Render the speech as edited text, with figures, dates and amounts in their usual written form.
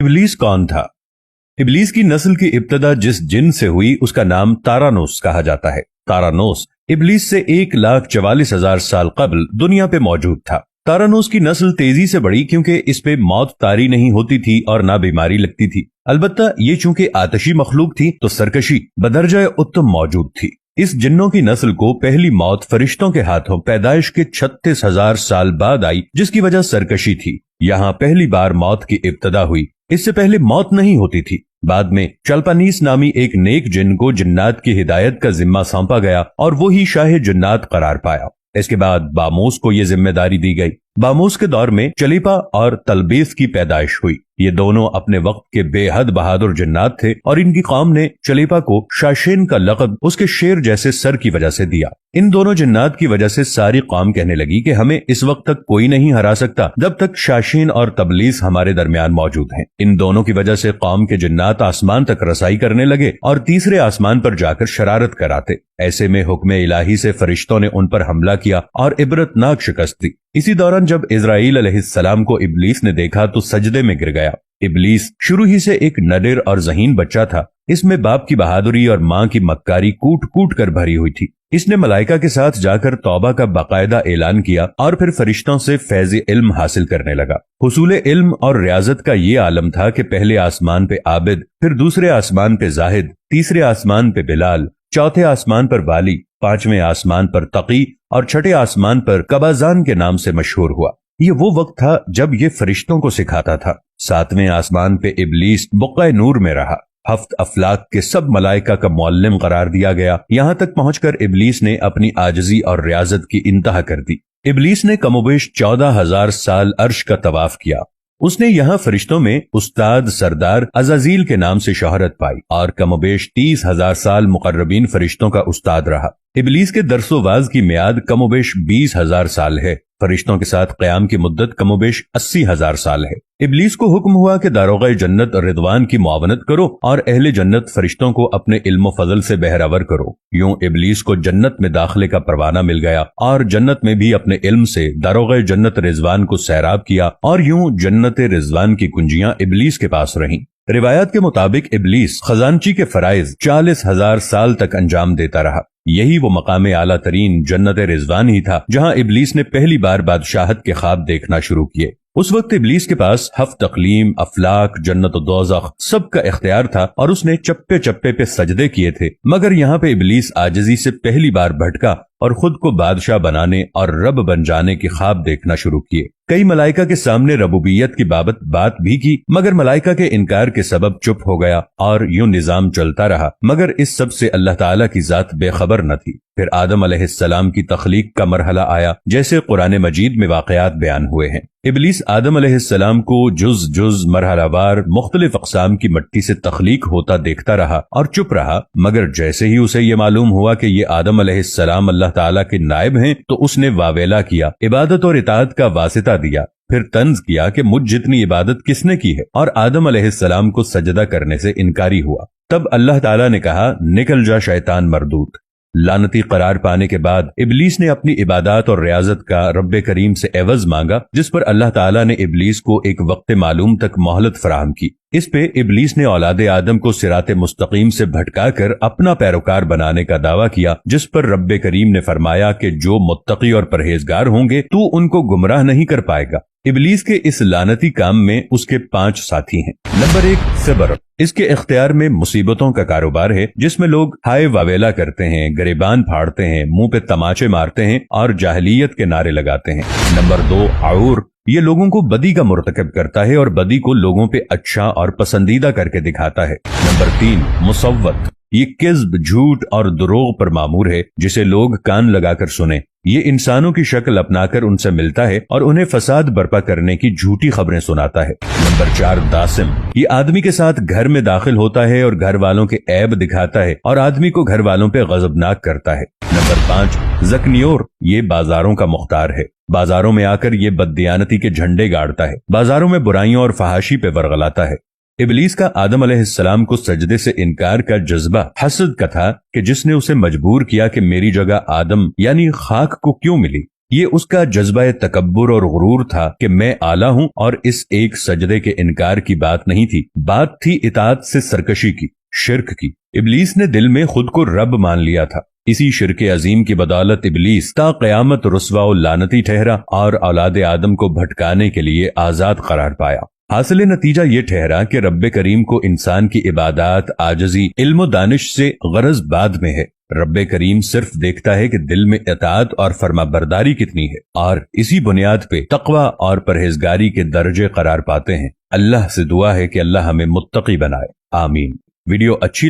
इबलीस कौन था? इबलीस की नस्ल की इब्तदा जिस जिन से हुई उसका नाम तारानोस कहा जाता है। तारानोस इबलीस से 1,44,000 साल कबल दुनिया पे मौजूद था। तारानोस की नस्ल तेजी से बढ़ी क्योंकि इस पे मौत तारी नहीं होती थी और ना बीमारी लगती थी। अलबत्ता ये चूंकि आतशी मखलूक थी तो सरकशी बदरजा उत्तम मौजूद थी। इस जिन्नों की नस्ल को पहली मौत फरिश्तों के हाथों पैदाइश के 36,000 साल बाद आई, जिसकी वजह सरकशी थी। यहाँ पहली बार मौत की इब्तदा हुई। इससे पहले मौत नहीं होती थी। बाद में चलपानीस नामी एक नेक जिन को जिन्नात की हिदायत का जिम्मा सौंपा गया और वो ही शाह जिन्नात करार पाया। इसके बाद बामोस को ये जिम्मेदारी दी गई। बामोस के दौर में चलीपा और तलबीस की पैदाइश हुई। ये दोनों अपने वक्त के बेहद बहादुर जिन्नात थे और इनकी कौम ने चलीपा को शाशेन का लक़ब उसके शेर जैसे सर की वजह से दिया। इन दोनों जिन्नात की वजह से सारी कौम कहने लगी कि हमें इस वक्त तक कोई नहीं हरा सकता जब तक शाशीन और तबलीस हमारे दरमियान मौजूद हैं। इन दोनों की वजह से कौम के जिन्नात आसमान तक रसाई करने लगे और तीसरे आसमान पर जाकर शरारत कराते। ऐसे में हुक्म इलाही से फरिश्तों ने उन पर हमला किया और इबरतनाक शिकस्त दी। इसी दौरान जब इजराइल अलैहिस्सलाम को इबलीस ने देखा तो सजदे में गिर गया। इबलीस शुरू ही से एक नडिर और ज़हीन बच्चा था। इसमें बाप की बहादुरी और माँ की मक्कारी कूट कूट कर भरी हुई थी। इसने मलाइका के साथ जाकर तौबा का बाकायदा ऐलान किया और फिर फरिश्तों से फैज़ इल्म हासिल करने लगा। हुसूल इल्म और रियाजत का ये आलम था कि पहले आसमान पे आबिद, फिर दूसरे आसमान पे जाहिद, तीसरे आसमान पे बिलाल, चौथे आसमान पर वाली, पांचवें आसमान पर तकी और छठे आसमान पर कबाजान के नाम से मशहूर हुआ। ये वो वक्त था जब ये फरिश्तों को सिखाता था। सातवें आसमान पे इबलीस बुक़्क़ा नूर में रहा। हफ्त अफलाक के सब मलाइका का मुअल्लिम करार दिया गया। यहाँ तक पहुंचकर इबलीस ने अपनी आजजी और रियाजत की इंतहा कर दी। इबलीस ने कमोबेश 14,000 साल अर्श का तवाफ किया। उसने यहाँ फरिश्तों में उस्ताद सरदार अज़ाज़ील के नाम से शोहरत पाई और कमोबेश 30,000 साल मुक़र्रबीन फरिश्तों का उस्ताद रहा। इबलीस के दरसोवाज की मियाद कमोबेश 20,000 साल है। फरिश्तों के साथ क़याम की मुद्दत कमोबेश 80,000 साल है। इबलीस को हुक्म हुआ कि दारोग़े जन्नत रिदवान की मुआवनत करो और अहले जन्नत फरिश्तों को अपने इल्म फजल से बहरावर करो। यूं इबलीस को जन्नत में दाखिले का परवाना मिल गया और जन्नत में भी अपने इल्म से दारोग़े जन्नत रिजवान को सैराब किया और यूं जन्नत रिजवान की कुंजियां इबलीस के पास रहीं। रिवायत के मुताबिक इबलीस खजानची के फराइज 40,000 साल तक अंजाम देता रहा। यही वो मकाम आला तरीन जन्नत रिजवान ही था जहां इबलीस ने पहली बार बादशाहत के ख्वाब देखना शुरू किए। उस वक्त इबलीस के पास हफ्त अक़लीम, अफलाक, जन्नत और दोज़ख सब का इख्तियार था और उसने चप्पे चप्पे पे सजदे किए थे। मगर यहाँ पे इबलीस आजिज़ी से पहली बार भटका और खुद को बादशाह बनाने और रब बन जाने के ख्वाब देखना शुरू किए। कई मलाइका के सामने रबूबियत की बाबत बात भी की मगर मलाइका के इनकार के सबब चुप हो गया और यूं निजाम चलता रहा। मगर इस सब से अल्लाह ताला की जात बेखबर न थी। फिर आदम अलैहिस्सलाम की तख्लीक का मरहला आया जैसे कुरान मजीद में वाक़यात बयान हुए हैं। इबलीस आदम अलैहिस्सलाम को जुज जुज मरहलावार मुख्तलिफ अक़साम की मिट्टी से तख्लीक होता देखता रहा और चुप रहा। मगर जैसे ही उसे ये मालूम हुआ कि ये आदम अलैहिस्सलाम अल्लाह ताला के नायब हैं तो उसने वावेला किया, इबादत और इताअत का वासिता दिया। फिर तंज किया कि मुझ जितनी इबादत किसने की है और आदम अलैहिस्सलाम को सजदा करने से इनकारी हुआ। तब अल्लाह ताला ने कहा, निकल जा शैतान मरदूत। लानती करार पाने के बाद इबलीस ने अपनी इबादत और रियाजत का रब्बे करीम से एवज मांगा, जिस पर अल्लाह ताला ने इबलीस को एक वक्त मालूम तक मोहलत फराहम की। इस पे इबलीस ने औलादे आदम को सिराते मुस्तकीम से भटकाकर अपना पैरोकार बनाने का दावा किया, जिस पर रब्बे करीम ने फरमाया कि जो मुत्तकी और परहेजगार होंगे तू उनको गुमराह नहीं कर पाएगा। इबलीस के इस लानती काम में उसके 5 साथी हैं। नंबर 1 सब्र। इसके इख्तियार में मुसीबतों का कारोबार है जिसमें लोग हाय वावेला करते हैं, गरेबान फाड़ते हैं, मुंह पे तमाचे मारते हैं और जाहिलियत के नारे लगाते हैं। नंबर 2 आउर। ये लोगों को बदी का मुर्तकब करता है और बदी को लोगों पे अच्छा और पसंदीदा करके दिखाता है। नंबर 3 मुसव्वत। ये किज़्ब, झूठ और दुरोग पर मामूर है जिसे लोग कान लगाकर सुने। ये इंसानों की शक्ल अपनाकर उनसे मिलता है और उन्हें फसाद बर्पा करने की झूठी खबरें सुनाता है। नंबर 4 दासिम। ये आदमी के साथ घर में दाखिल होता है और घर वालों के ऐब दिखाता है और आदमी को घर वालों पे गजबनाक करता है। नंबर 5 ज़कनियोर। ये बाजारों का मुख्तार है। बाजारों में आकर ये बददियानती के झंडे गाड़ता है, बाजारों में बुराइयों और फहाशी पे वरगलाता है। इबलीस का आदम अलैहिस्सलाम को सजदे से इनकार का जज्बा हसद का था कि जिसने उसे मजबूर किया कि मेरी जगह आदम यानी खाक को क्यों मिली। ये उसका जज्बा तकब्बुर और गुरूर था कि मैं आला हूं, और इस एक सजदे के इनकार की बात नहीं थी, बात थी इताअत से सरकशी की, शिर्क की। इब्लीस ने दिल में खुद को रब मान लिया था। इसी शिर्क अजीम की बदौलत इब्लीस ता क़यामत रुस्वा और लानती ठहरा और औलाद आदम को भटकाने के लिए आजाद करार पाया। हासिल नतीजा ये ठहरा कि रब्बे करीम को इंसान की इबादत, आजजी, इल्म दानिश से गरज बाद में है। रब्बे करीम सिर्फ देखता है कि दिल में इताअत और फरमाबरदारी कितनी है, और इसी बुनियाद पे तक़वा और परहेजगारी के दर्जे करार पाते हैं। अल्लाह से दुआ है कि अल्लाह हमें मुत्तकी बनाए। आमीन। वीडियो अच्छी